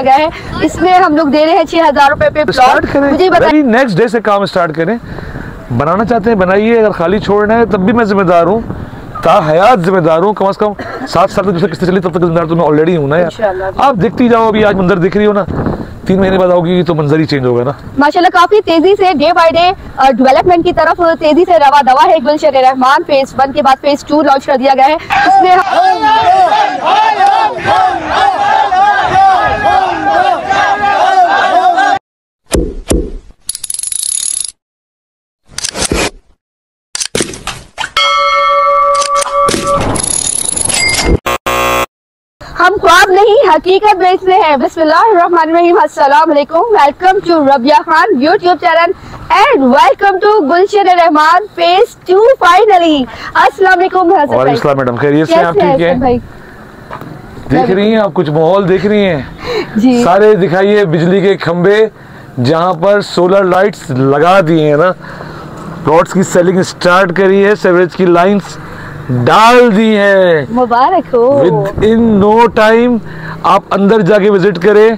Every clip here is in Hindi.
गया है। इसमें हम लोग दे रहे हैं 6,000 रुपए पे प्लॉट। मुझे बताइए, नेक्स्ट डे से काम स्टार्ट करें। बनाना चाहते हैं बनाइए, अगर खाली छोड़ना है तब भी मैं जिम्मेदार हूँ, हयात जिम्मेदार हूँ। कम से कम 7 साल तक किस्तें चली तब तक जिम्मेदार तो मैं ऑलरेडी हूँ ना यार। आप देखती जाओ, अभी आज मंजर दिख रही हो ना, 3 महीने बाद आओगी तो मंजर ही चेंज होगा ना। माशाल्लाह काफी तेजी से डे बाय डे डेवलपमेंट की तरफ तेजी से रवा दवा है गुलशन रहमान। फेज 1 के बाद फेज 2 लॉन्च कर दिया गया है। हम ख्वाब नहीं हकीकत बेचते हैं। बिस्मिल्लाहिर्रहमानिर्रहीम, अस्सलाम वालेकुम, welcome to Rabia Khan YouTube channel and welcome to Gulshan Rahman phase 2 finally. अस्सलाम वालेकुम वालेकुम मैडम, खैरियत से? आप ठीक है? देख रही हैं आप, कुछ माहौल देख रही हैं जी। सारे दिखाइए बिजली के खंबे जहां पर सोलर लाइट्स लगा दिए हैं ना, प्लॉट्स की सेलिंग स्टार्ट करी है, सेवरेज की लाइंस डाल दी है। मुबारक हो। विद इन नो टाइम आप अंदर जाके विजिट करें,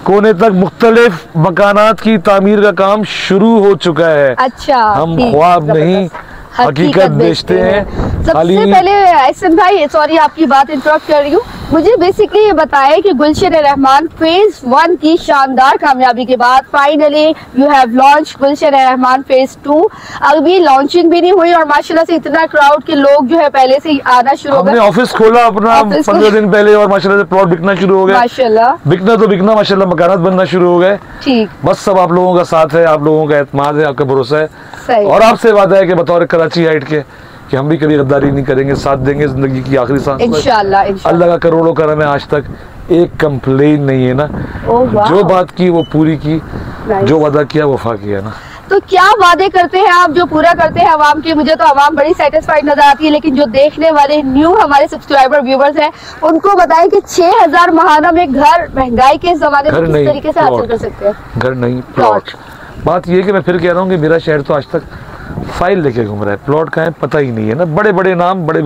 कोने तक मुख्तलिफ मकानात की तामीर का काम शुरू हो चुका है। अच्छा, हम ख्वाब नहीं हकीकत बेचते हैं। सबसे पहले एहसन भाई, सॉरी आपकी बात इंटरप्ट कर रही हूँ, मुझे बेसिकली ये बताएं कि गुलशन रहमान फेज 1 की शानदार कामयाबी के बाद finally you have launch Gulshan Rahman phase 2। अभी लॉन्चिंग भी नहीं हुई और माशाल्लाह से इतना क्राउड के लोग जो है पहले से ही आना शुरू हो गए। हमने ऑफिस खोला अपना 15 दिन पहले और माशाल्लाह से प्लॉट बिकना शुरू हो गए। माशाल्लाह बिकना तो बिकना, माशाल्लाह मकानात बनना शुरू हो गए। ठीक, बस सब आप लोगों का साथ है, आप लोगों का एतमाद है, आपका भरोसा है। सही। और आपसे वादा है कि बतौर कराची हाइट के कि हम भी कभी गद्दारी नहीं करेंगे, साथ देंगे जिंदगी की आखिरी सांस। इंशाल्लाह। अल्लाह का करोड़ों करम है, आज तक एक कंप्लेन नहीं है ना। जो बात की वो पूरी की, जो वादा किया वफा किया ना। तो क्या वादे करते हैं आप जो पूरा करते हैं आवाम के? मुझे तो आवाम बड़ी सेटिस्फाइड नजर आती है, लेकिन जो देखने वाले न्यू हमारे सब्सक्राइबर व्यूवर्स हैं उनको बताएं कि 6,000 महाना में घर महंगाई के जमाने में किस तरीके से हासिल कर सकते हैं? घर नहीं, प्लॉट। बात ये कि मैं फिर कह रहा हूँ कि मेरा शहर तो आज तक फाइल लेके घूम रहा है, प्लॉट का है पता ही नहीं है ना। बड़े बड़े नाम, बड़े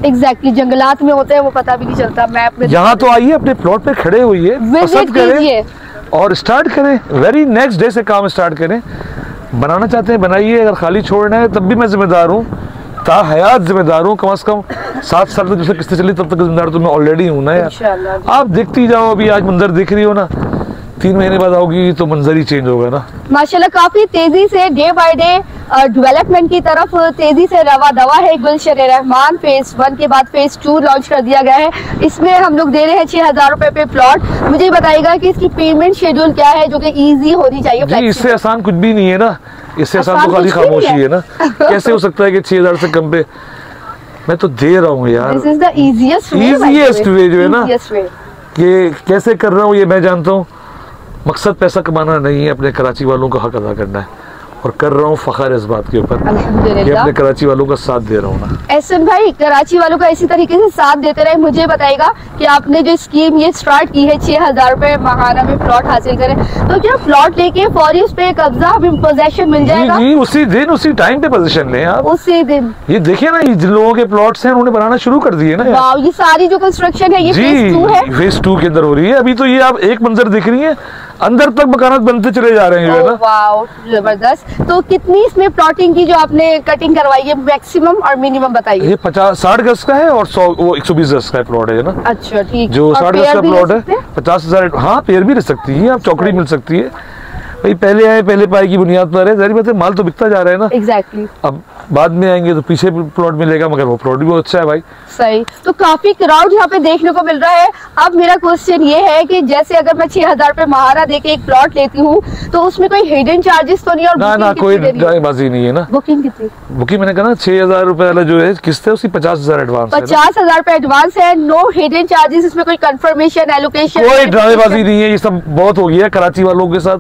एग्जैक्टली जंगलात में होते हैं, वो पता भी नहीं चलता। मैप में यहाँ तो आइए, अपने प्लॉट पे खड़े हुई पसंद करें और स्टार्ट करें। वेरी नेक्स्ट डे से काम स्टार्ट करें। बनाना चाहते हैं बनाइए, अगर खाली छोड़ना है तब भी मैं जिम्मेदार हूँ, हयात जिम्मेदार हूँ। कम से कम 7 साल तक जब किस्तें चली तब तक जिम्मेदार तो मैं ऑलरेडी हूँ ना यार। आप देखती जाओ, अभी आज मंजर दिख रही हो ना, 3 महीने बाद आओगी तो मंजर ही चेंज होगा ना। माशाल्लाह काफी तेजी से डे बाय डे डेवलपमेंट की तरफ तेजी से रवा दवा है गुलशन रहमान। फेज 1 के बाद फेज 2 लॉन्च कर दिया गया है। इसमें हम लोग दे रहे हैं 6,000 रुपए पे प्लॉट। मुझे बताइएगा कि इसकी पेमेंट शेड्यूल क्या है जो कि इजी होनी चाहिए? जी, इससे आसान कुछ भी नहीं है ना, इससे आसान तो खाली खामोशी है ना। कैसे हो सकता है कि 6,000 से कम पे मैं तो दे रहा हूँ यार। This is the easiest way जो है ना, कि कैसे कर रहा हूँ ये मैं जानता हूँ। मकसद पैसा कमाना नहीं है, अपने कराची वालों का हक अदा करना है और कर रहा हूँ फखर इस बात के ऊपर कि अपने कराची वालों का साथ दे रहा हूँ ना। एहसन भाई, कराची वालों का इसी तरीके से साथ देते रहे। मुझे बताएगा कि आपने जो स्कीम ये स्टार्ट की है 6,000 रुपए महाना में प्लॉट हासिल करें, तो क्या प्लॉट लेके फौरी उस पे कब्जा पोजेशन मिल जाएगा? जी, उसी दिन उसी टाइम पे पोजीशन लें आप, उसी दिन। ये देखिए ना, जिन लोगों के प्लॉट्स हैं उन्होंने बनाना शुरू कर दिए ना। ये सारी जो कंस्ट्रक्शन है ये फेज 2 है, फेज 2 के अंदर हो रही है। अभी तो ये आप एक मंजर दिख रही है, अंदर तक मकानात बनते चले जा रहे हैं ना। वाओ, जबरदस्त। तो कितनी इसमें प्लॉटिंग की जो आपने कटिंग करवाई है, मैक्सिमम और मिनिमम बताइए? ये 60 गज का है और 120 गज का प्लॉट है ना। अच्छा, ठीक। जो 60 गज का प्लॉट है 50,000। हाँ, पेड़ भी रह सकती है, आप चौकड़ी मिल सकती है भाई। पहले आए पहले पाए की बुनियाद पर है, जारी बात है, माल तो बिकता जा रहा है ना। एग्जैक्टली। अब बाद में आएंगे तो पीछे प्लॉट मिलेगा, मगर वो प्लॉट भी बहुत अच्छा है भाई। सही। तो काफी क्राउड यहाँ पे देखने को मिल रहा है। अब मेरा क्वेश्चन ये है कि जैसे अगर मैं 6,000 रुपए महाना देके एक प्लॉट लेती हूँ तो उसमें कोई हिडन चार्जेस तो नहीं? और ना कोई ड्राईबाजी नहीं है ना। बुकिंग कितनी? बुकिंग मैंने कहा ना 6,000 रुपए वाला जो है किस्त है उसकी 50,000 एडवांस। 50,000 रुपए एडवांस है, नो हिडन चार्जेस, इसमें कोई कंफर्मेशन एलोकेशन कोई ड्राईबाजी नहीं है। ये सब बहुत हो गया कराची वालों के साथ,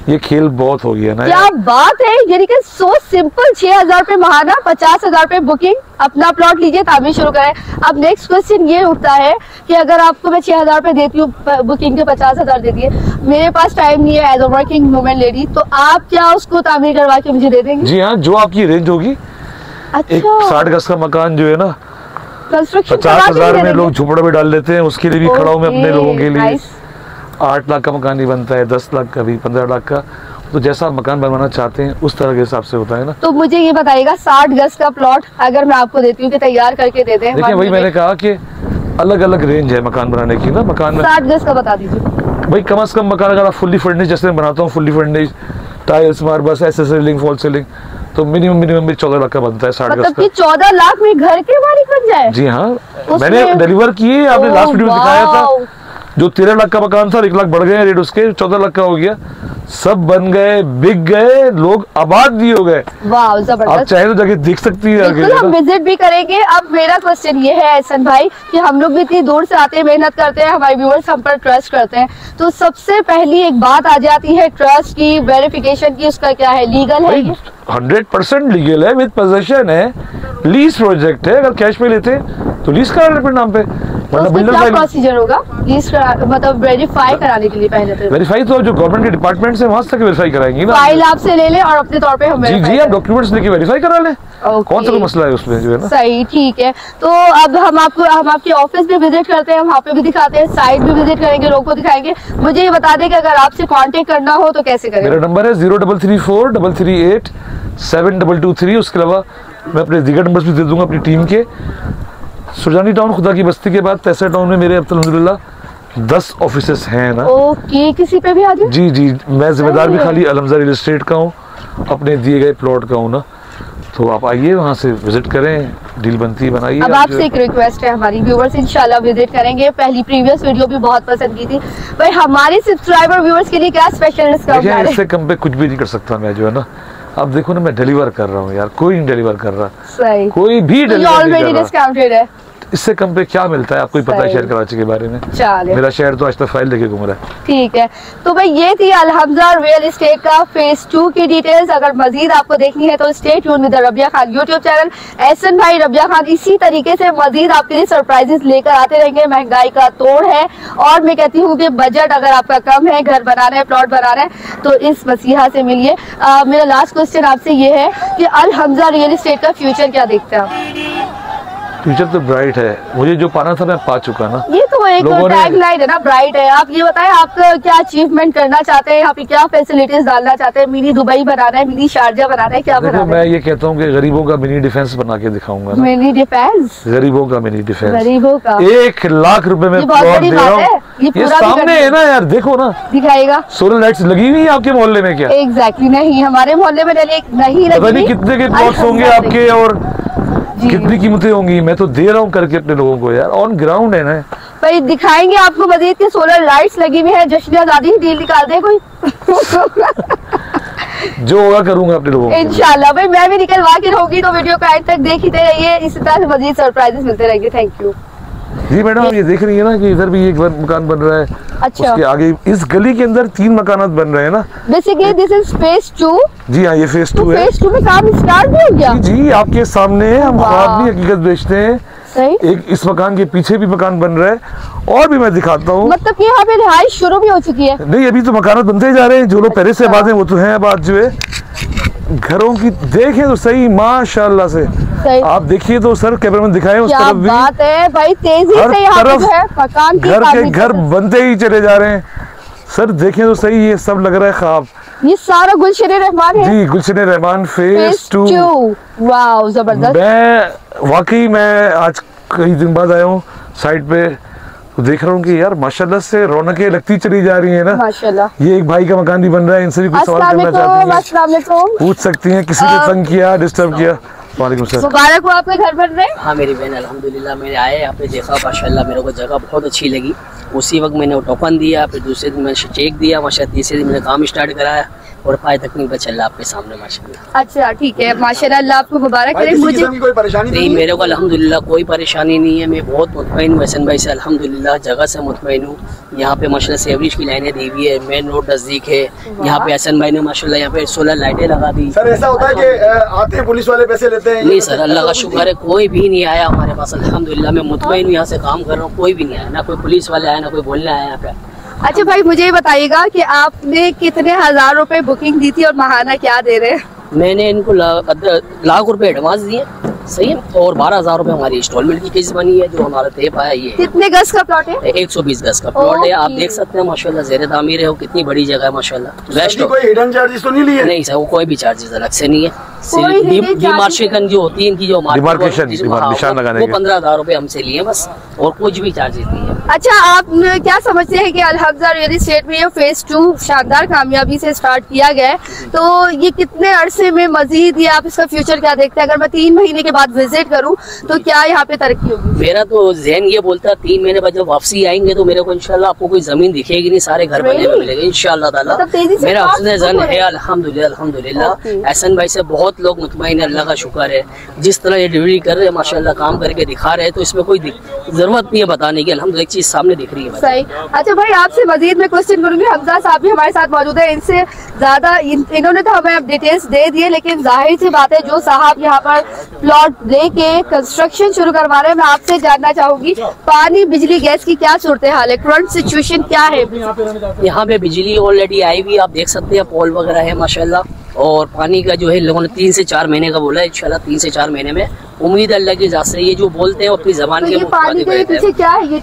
ये खेल बहुत हो गया ना। क्या बात है, यानी कि सो सिंपल। 6,000 रुपए महाना, 50,000 रुपए बुकिंग, अपना प्लॉट लीजिए, तामीर शुरू करें। अब नेक्स्ट क्वेश्चन ये उठता है कि अगर आपको मैं 6,000 रुपए देती हूँ, बुकिंग के 50,000 देती है, मेरे पास टाइम नहीं है as a working women lady, तो आप क्या उसको तामीर करवा के मुझे दे देंगे? जी हाँ, जो आपकी रेंज होगी। अच्छा। एक 60 गज का मकान जो है ना, कंस्ट्रक्शन 50,000 में लोग झुपड़ा भी डाल लेते हैं, उसके लिए भी खड़ा हूँ मैं अपने लोगों के लिए। 8 लाख का मकान ही बनता है, 10 लाख का भी, 15 लाख का। तो जैसा आप मकान बनवाना चाहते हैं उस तरह के हिसाब से होता है ना। तो मुझे ये बताइएगा 60 गज का प्लॉट अगर मैं आपको देती हूँ कि तैयार करके दे दें? देखिए वही मैंने कहा कि अलग अलग रेंज है मकान बनाने की ना। मकान में 60 गज का बता दीजिए भाई। कम से कम मकान अगर आप फुल्ली फर्निश जैसे मैं बनाता हूँ, फुल्ली फर्निश, टाइल्स, मार्बल्स, ऐसे सीलिंग, फॉल सीलिंग, तो मिनिमम भी 14 लाख का बनता है 60 गज का। मतलब कि 14 लाख में घर के मालिक बन जाए? जी हाँ, मैंने डिलीवर किए, आपने लास्ट वीडियो में दिखाया था। जो 13 लाख का मकान था 1 लाख बढ़ गए रेट उसके, 14 लाख का हो गया। सब बन गए, बिक गए, लोग आबाद भी हो गए। वाह जबरदस्त। आप चाहे तो जाके देख सकती है। बिल्कुल हम विजिट भी करेंगे। अब मेरा क्वेश्चन ये है एहसन भाई कि हम लोग भी इतनी दूर से आते हैं, मेहनत करते हैं, हमारे व्यूअर्स हम पर ट्रस्ट करते हैं, तो सबसे पहली एक बात आ जाती है ट्रस्ट की, वेरिफिकेशन की, उसका क्या है? लीगल है ये? 100% लीगल है, विद पोजेशन है, लीज प्रोजेक्ट है। अगर कैश पे लेते तो लीज करा लेते नाम पे। तो क्या प्रोसीजर होगा लीज मतलब वेरीफाई कराने के लिए? पहले तो वेरीफाई तो जो गवर्नमेंट के डिपार्टमेंट से वहां तक वेरीफाई कराएंगी ना। फाइल आपसे ले ले और अपने तौर पे हम जी आप डॉक्यूमेंट्स लेके वेरीफाई करा लें। कौन सा मसला है उसमें जो है ना। सही, ठीक है। तो अब हम आपके ऑफिस भी विजिट करते हैं, वहाँ पे भी दिखाते हैं, साइट भी विजिट करेंगे, लोगों को दिखाएंगे। मुझे ये बता दें कि अगर आपसे कांटेक्ट करना हो तो कैसे करें? मेरा नंबर है 0334338723। उसके अलावा मैं अपने दीगर नंबर भी दे दूंगा अपनी टीम के। सुरजानी टाउन खुदा की बस्ती के बाद तैसा टाउन में मेरे अल्हम्दुलिल्लाह 10 ऑफिसेस हैं ना। ओके, किसी पे भी आ जाए? जी मैं जिम्मेदार भी खाली अलहमजा रियल एस्टेट का हूँ, अपने दिए गए प्लॉट का हूँ ना। तो आप आइए, वहाँ से विजिट करें, डील बनती बनाइए। अब आपसे एक रिक्वेस्ट है, हमारी व्यूअर्स इंशाल्लाह विजिट करेंगे। पहली प्रीवियस वीडियो भी बहुत पसंद की थी भाई। हमारे सब्सक्राइबर व्यूअर्स के लिए क्या स्पेशल डिस्काउंट है? इससे कम पे कुछ भी नहीं कर सकता मैं जो है ना। अब देखो ना, मैं डिलीवर कर रहा हूँ यार, कोई नहीं डिलीवर कर रहा। सही, कोई भी डिलीवर ऑलरेडी डिस्काउंटेड है। इससे कम पे क्या मिलता है? आपको ही पता है शहर कराची के बारे में। मेरा शहर तो आज तक फाइल लेके घूम रहा है। ठीक है, तो भाई ये थी अलहमजा रियल एस्टेट का फेज 2 की डिटेल्स। अगर मजीद आपको देखनी है तो stay tuned with Rabia Khan YouTube channel. Ehsan भाई रबिया खान इसी तरीके से मजीद आपके लिए सरप्राइजेस लेकर आते रहेंगे। महंगाई का तोड़ है और मैं कहती हूँ कि बजट अगर आपका कम है, घर बनाना है, प्लॉट बनाना है, तो इस मसीहा से मिलिए। मेरा लास्ट क्वेश्चन आपसे ये है कि अलहमजा रियल एस्टेट का फ्यूचर क्या देखते हैं आप? फ्यूचर तो ब्राइट है, मुझे जो पाना था मैं पा चुका ना। ये तो एक टैग लाइन है ना, ब्राइट है। आप ये बताएं आप क्या अचीवमेंट करना चाहते हैं, यहाँ पे क्या फैसिलिटीज डालना चाहते हैं? मिनी दुबई बनाना है, मिनी शारजा बनाना है, क्या बनाना है? मैं ये कहता हूँ कि गरीबों का मिनी डिफेंस बना के दिखाऊंगा। Mini defence? गरीबों का मिनी डिफेंस, गरीबों का 1 लाख रुपए में प्लॉट दे रहा हूँ। ये सामने है ना यार, देखो ना, दिखाएगा। सोलर लाइट्स लगी हुई है आपके मोहल्ले में क्या? एग्जैक्टली नहीं, हमारे मोहल्ले में नहीं लगी। कितने के प्लॉट्स होंगे आपके और कितनी कीमतें होंगी? मैं तो दे रहा हूँ करके अपने लोगों को यार, ऑन ग्राउंड है ना भाई। दिखाएंगे आपको मजीद के सोलर लाइट्स लगी हुई है। जश्न आजादी डील निकाल दे कोई। जो होगा करूंगा अपने लोगों को इंशाल्लाह। भाई मैं भी निकलवा के रहूंगी, तो वीडियो को एंड तक देखते रहिए, इसी तरह से मजीद सरप्राइजेस मिलते रहेंगे। थैंक यू जी मैडम। ये देख रही है ना कि इधर भी एक मकान बन रहा है। अच्छा, उसके आगे इस गली के अंदर 3 मकानात बन रहे हैं ना। Basically this is phase 2। जी हाँ, ये फेज 2 है। फेज 2 में काम स्टार्ट भी हो गया? जी आपके सामने हम ख्वाब नहीं हकीकत बेचते हैं। सही। एक इस मकान के पीछे भी मकान बन रहा है और भी मैं दिखाता हूँ। मतलब कि यहाँ पे रिहाइश शुरू भी हो चुकी है? नहीं, अभी तो मकानात बनते जा रहे हैं। जो लोग पहले से आबाद हैं वो तो हैं आबाद। जो है घरों की देखें तो सही माशाल्लाह से। आप देखिए तो सर कैमरा में दिखाएं उस तरफ भी। बात है भाई, तेजी से यहाँ पे है मकान की, घर के घर बनते ही चले जा रहे हैं। सर देखें तो सही, ये सब लग रहा है ख्वाब। ये सारा गुलशन रहमान है? जी, गुलशन रहमान फेज 2। वाओ जबरदस्त। मैं वाकई मैं आज कई दिन बाद आया हूँ साइड पे, तो देख रहा हूँ कि यार माशाल्लाह से रौनकें लगती चली जा रही है ना माशाल्लाह। ये एक भाई का मकान भी बन रहा है, इनसे भी कुछ सवाल करना चाहती हैं, पूछ सकती हैं। किसी ने तंग किया, डिस्टर्ब किया? मुबारक हो, आपके घर बन रहे हैं? हाँ मेरी बहन अल्हम्दुलिल्लाह मेरे आए, आपने देखा माशाल्लाह मेरे को जगह बहुत अच्छी लगी। उसी वक्त मैंने वो टोकन दिया, फिर दूसरे दिन मैंने चेक दिया, माशाल्लाह तीसरे दिन मैंने काम स्टार्ट कराया और फायदा तकनीक पर चल रहा आपके सामने माशाल्लाह। अच्छा ठीक है, माशाल्लाह, अल्लाह आपको मुबारक करे। मुझे कोई परेशानी नहीं, मेरे को अल्हम्दुलिल्लाह कोई परेशानी नहीं है। मैं बहुत मुतमईन हूँ हसन भाई से, अल्हम्दुलिल्लाह जगह से मुतमईन हूँ। यहाँ पे माशाल्लाह सेवरेज की लाइनें दी हुई है, मेन रोड नजदीक है। यहाँ पे हसन भाई ने माशाल्लाह यहाँ पे सोलर लाइटें लगा दी। सर ऐसा होता है कि आते हैं पुलिस वाले पैसे लेते हैं? नहीं सर, अल्लाह का शुक्र है कोई भी नहीं आया हमारे पास अल्हम्दुलिल्लाह। मैं मुतमईन हूँ, यहाँ से काम कर रहा हूँ, कोई भी नहीं आया, ना कोई पुलिस वाले आया, ना कोई बोलने आया यहाँ पे। अच्छा भाई, मुझे ये बताइएगा कि आपने कितने हजार रुपए बुकिंग दी थी और महाना क्या दे रहे हैं? मैंने इनको लाख रुपए एडवांस दिए सही है। और 12,000 रुपए हमारी इंस्टॉलमेंट की फीस बनी है, जो हमारा तय पाया ये कितने गज का प्लॉट है? 120 गज का प्लॉट है। आप देख सकते हैं माशाल्लाह, ज़ेरे तामीर है, वो कितनी बड़ी जगह है माशाल्लाह। वेस्ट कोई हिडन चार्जेस तो नहीं लिए? नहीं सर, वो कोई भी चार्जेस अलग से नहीं है। डिमार्केशन जो होती है इनकी, जो निशान लगाने वो 15,000 रुपए हमसे लिए बस, और कुछ भी चार्जेस नहीं है। अच्छा, आप क्या समझते हैं कि अल-हफ्ज़ा रियल एस्टेट में ये फेज 2 शानदार कामयाबी से स्टार्ट किया गया है, तो ये कितने अरसे में मजीद ये आप इसका फ्यूचर क्या देखते हैं? अगर मैं 3 महीने के बाद विजिट करूं तो क्या यहाँ पे तरक्की होगी? मेरा तो ज़हन ये बोलता है 3 महीने बाद जब वापसी आएंगे तो मेरे को इंशाल्लाह आपको कोई जमीन दिखेगी नहीं, सारे घर बने हुए मिलेंगे इंशाल्लाह ताला। मेरा हुस्न ज़न है अल्हम्दुलिल्लाह अल्हम्दुलिल्लाह। एहसन भाई से बहुत लोग मुतमईन है, अल्लाह का शुक्र है। जिस तरह ये डिलीवरी कर रहे हैं माशाल्लाह, काम करके दिखा रहे हैं, तो इसमें कोई जरूरत नहीं है बताने की, अल्हम्दुलिल्लाह एक चीज सामने दिख रही है। सही। अच्छा भाई, आपसे मजीद मैं क्वेश्चन करूंगी। हमजा साहब भी हमारे साथ मौजूद है, इनसे ज्यादा इन्होंने तो हमें डिटेल्स दे दिए, लेकिन जाहिर सी बात है जो साहब यहाँ पर प्लॉट लेके कंस्ट्रक्शन शुरू करवा रहे हैं, मैं आपसे जानना चाहूंगी पानी बिजली गैस की क्या सूरत हाल है, करंट सिचुएशन क्या है? यहाँ पे बिजली ऑलरेडी आई हुई, आप देख सकते हैं पोल वगैरह है माशाल्लाह। और पानी का जो है लोगों ने 3 से 4 महीने का बोला है, इंशाल्लाह 3 से 4 महीने में उम्मीद अल्लाह की जात से। ये जो बोलते हैं अपनी जबान तो के ये पानी के पीछे क्या है? ये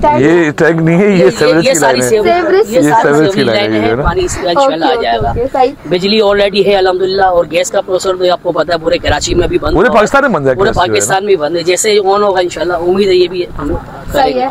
टैग नहीं है, ये सेवरेज की लाइन है। सेवरेज की लाइन है, पानी इसका इंशाल्लाह आ जाएगा। बिजली ऑलरेडी है अल्हम्दुलिल्लाह। और गैस का प्रोसेसर तो आपको पता है पूरे कराची में भी बंद, पूरे पाकिस्तान में बंद है, पूरे पाकिस्तान में बंद है। जैसे ऑन होगा इंशाल्लाह, उम्मीद है ये भी सही है।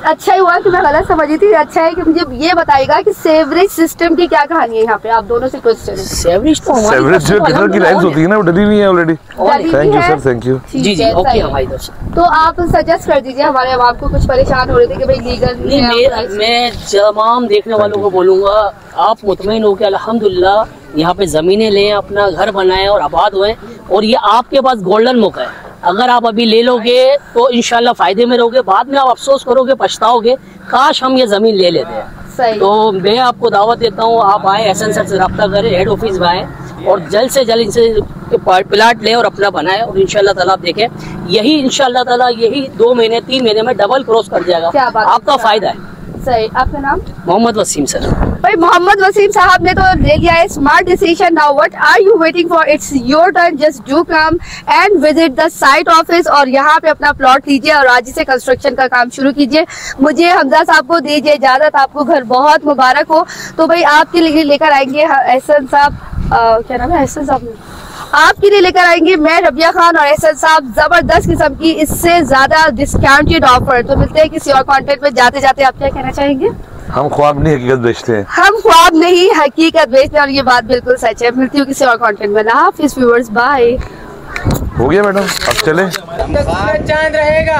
अच्छा ही हुआ कि मैं गलत समझी थी। अच्छा है कि मुझे ये बताएगा कि सेवरेज सिस्टम की क्या कहानी है यहाँ पे? आप दोनों से क्वेश्चन। सेवरेज तो सेवरेज जो की लाइंस होती है ना, वो डली हुई है already. Thank you sir, thank you. जी जी, ओके हमारी तरफ से। तो आप सजेस्ट कर दीजिए, हमारे आवाम को कुछ परेशान हो रहे थे कि भाई लीगल नहीं है। मैं तमाम देखने वालों को बोलूँगा, आप मुतमईन हो के अल्हम्दुलिल्लाह यहाँ पे ज़मीनें लें, अपना घर बनाएं और आबाद हुए। और ये आपके पास गोल्डन मौका है, अगर आप अभी ले लोगे तो इंशाल्लाह फ़ायदे में रहोगे, बाद में आप अफसोस करोगे, पछताओगे, काश हम ये ज़मीन ले लेते हैं। तो मैं आपको दावत देता हूँ, आप आए एहसन सर से रब्ता करें, हेड ऑफिस में आए और जल्द से जल्द इनसे प्लाट लें और अपना बनाए। और इंशाल्लाह ताला आप देखें, यही इंशाल्लाह ताला यही 2 महीने 3 महीने में डबल क्रॉस कर जाएगा, आपका फायदा है। सही। आपका नाम? मोहम्मद वसीम सर। भाई मोहम्मद वसीम साहब ने तो ले लिया है smart decision. Now what are you waiting for? It's your turn, just do come and visit the site office और यहाँ पे अपना प्लॉट लीजिए और आज से कंस्ट्रक्शन का काम शुरू कीजिए। मुझे हमजा साहब को दीजिए इजाजत, आपको घर बहुत मुबारक हो। तो भाई आपके लिए लेकर आएंगे एहसन साहब, क्या नाम है एहसन साहब, आपके लिए लेकर आएंगे मैं रबिया खान और एहसन साहब जबरदस्त किस्म की इससे ज्यादा डिस्काउंटेड ऑफर। तो मिलते हैं किसी और कंटेंट में। जाते जाते आप क्या कहना चाहेंगे? हम ख्वाब नहीं हकीकत बेचते हैं। हम ख्वाब नहीं हकीकत बेचते हैं, और ये बात बिल्कुल सच है। मिलती हूँ किसी और कंटेंट में। अल्लाह हाफिज़ व्यूअर्स, बाय। हो गया मैडम, अब चले। चांद रहेगा।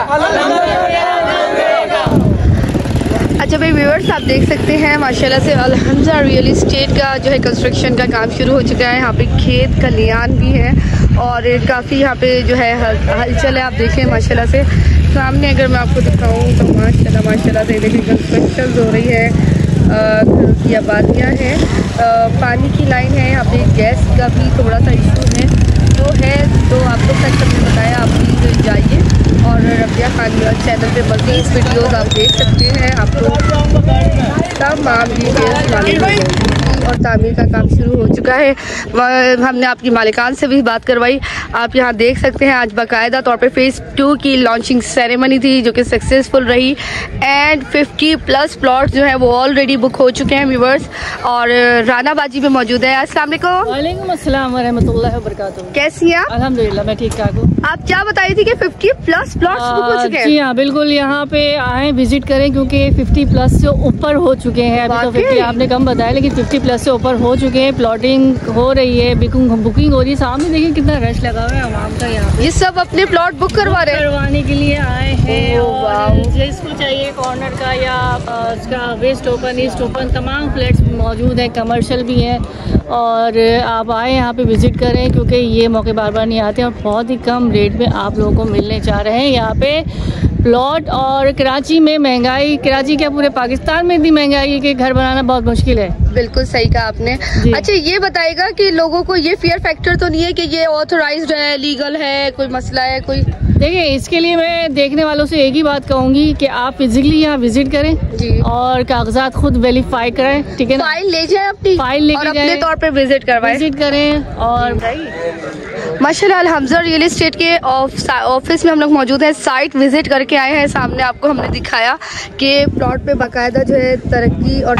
अच्छा भाई व्यूअर्स, आप देख सकते हैं माशाल्लाह से अल-हफ्ज़ा रियल एस्टेट का जो है कंस्ट्रक्शन का काम शुरू हो चुका है। यहाँ पे खेत खलियान भी है और काफ़ी यहाँ पे जो है हलचल है। आप देखें माशाल्लाह से सामने, अगर मैं आपको दिखाऊँ तो माशाल्लाह से देखिए कंस्ट्रक्शन हो रही है, घरों की आबादियाँ हैं, पानी की लाइन है, यहाँ पे गैस का भी थोड़ा सा इशू है जो है। तो आपको सच हमने बताया, आप प्लीज़ जाइए और रबिया खान चैनल पे मज़ीद वीडियोज़ आप देख सकते हैं। आपको तमाम डिटेल्स मालूम होंगी। और तामीर का काम शुरू हो चुका है। हमने आपकी मालिकान से भी बात करवाई। आप यहाँ देख सकते हैं आज बाकायदा तौर पे फेज़ 2 की लॉन्चिंग सेरेमनी थी जो कि सक्सेसफुल रही एंड 50+ प्लॉट जो है वो ऑलरेडी बुक हो चुके हैं व्यूअर्स। और राना बाजी में मौजूद है। अस्सलाम वालेकुम। अस्सलाम वरहमतुल्लाहि वबरकातुहू। कैसी हैं आप? अल्हम्दुलिल्लाह मैं ठीक ठाक हूँ। आप क्या बताई थी कि 50+ प्लॉट्स बुक हो चुके हैं? जी हाँ बिल्कुल, यहाँ पे आए विजिट करें क्योंकि 50+ से ऊपर हो चुके हैं। अभी तो 50 आपने कम बताया, लेकिन 50+ से ऊपर हो चुके हैं। प्लॉटिंग हो रही है, बुकिंग हो रही है। सामने देखिए कितना रश लगा हुआ है आवाम का। यहाँ पे ये सब अपने प्लॉट बुक करवाने के लिए आए हैं। और जिसको चाहिए कॉर्नर का या उसका वेस्ट ओपन ईस्ट ओपन तमाम फ्लैट्स मौजूद हैं, कमर्शियल भी हैं। और आप आए यहाँ पे विज़िट करें क्योंकि ये मौके बार बार नहीं आते और बहुत ही कम रेट में आप लोगों को मिलने जा रहे हैं यहाँ पे प्लॉट। और कराची में महंगाई, कराची क्या पूरे पाकिस्तान में इतनी महंगाई है कि घर बनाना बहुत मुश्किल है। बिल्कुल सही कहा आपने। अच्छा ये बताएगा कि लोगों को ये फियर फैक्टर तो नहीं है कि ये ऑथराइज्ड है, लीगल है, कोई मसला है कोई? देखिए इसके लिए मैं देखने वालों से एक ही बात कहूँगी कि आप फिजिकली यहाँ विजिट करें जी और कागजात खुद वेरीफाई करें, ठीक है ना? फाइल ले जाए अपनी, फाइल लेके अपने तौर पे विजिट करवाएं, विजिट करें। और माशाल्लाह अलहमजा रियल एस्टेट के ऑफिस में हम लोग मौजूद हैं, साइट विजिट करके आए हैं। सामने आपको हमने दिखाया कि प्लॉट पे बाकायदा जो है तरक्की और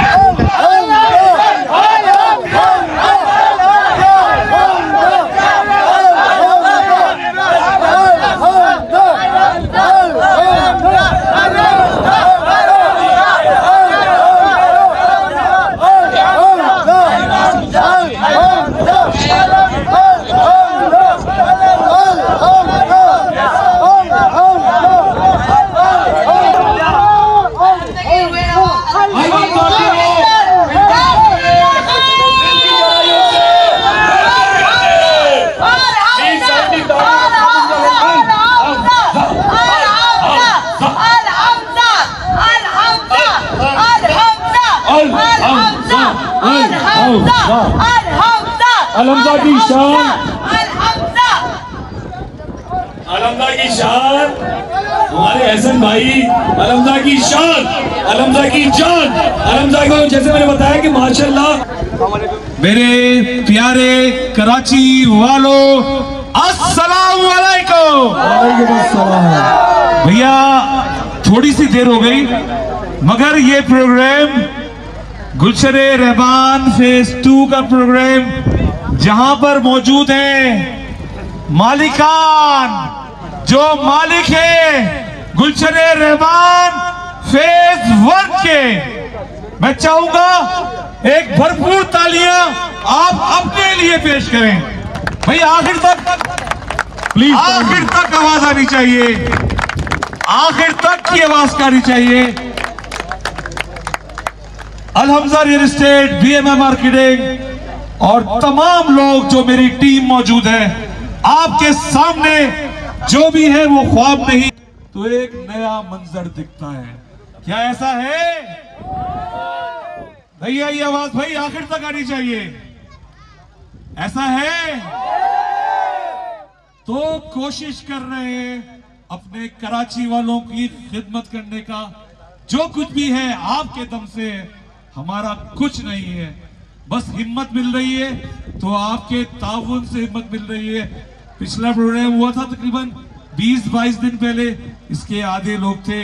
अलहमदा की शान, अलहमदा की शान हमारे हसन भाई, अलहमदा की शान, अलहमदा की जान, अलहमदा को जैसे मैंने बताया कि माशाल्लाह मेरे प्यारे कराची वालों अस्सलाम वालेकुम। भैया थोड़ी सी देर हो गई मगर ये प्रोग्राम गुलशरे रहमान फेज 2 का प्रोग्राम जहां पर मौजूद है मालिकान, जो मालिक है गुलशरे रहमान फेज 1 के, मैं चाहूंगा एक भरपूर तालियां आप अपने लिए पेश करें। भाई आखिर तक प्लीज, आखिर तक आवाज आनी चाहिए, आखिर तक की आवाज आनी चाहिए। अलहमजा रियल एस्टेट, बीएमए मार्केटिंग और तमाम लोग जो मेरी टीम मौजूद है, आपके सामने जो भी है वो ख्वाब नहीं तो एक नया मंजर दिखता है। क्या ऐसा है भैया? ये आवाज भाई आखिर तक आनी चाहिए। ऐसा है तो कोशिश कर रहे हैं अपने कराची वालों की खिदमत करने का। जो कुछ भी है आपके दम से, हमारा कुछ नहीं है, बस हिम्मत मिल रही है तो आपके ताउन से हिम्मत मिल रही है। पिछला प्रोग्राम हुआ था तकरीबन 20-22 दिन पहले, इसके आधे लोग थे,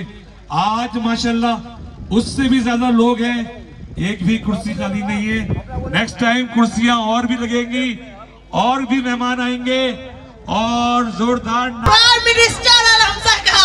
आज माशाल्लाह उससे भी ज्यादा लोग हैं, एक भी कुर्सी खाली नहीं है। नेक्स्ट टाइम कुर्सियां और भी लगेंगी और भी मेहमान आएंगे और जोरदार प्राइम मिनिस्टर अलहमजा का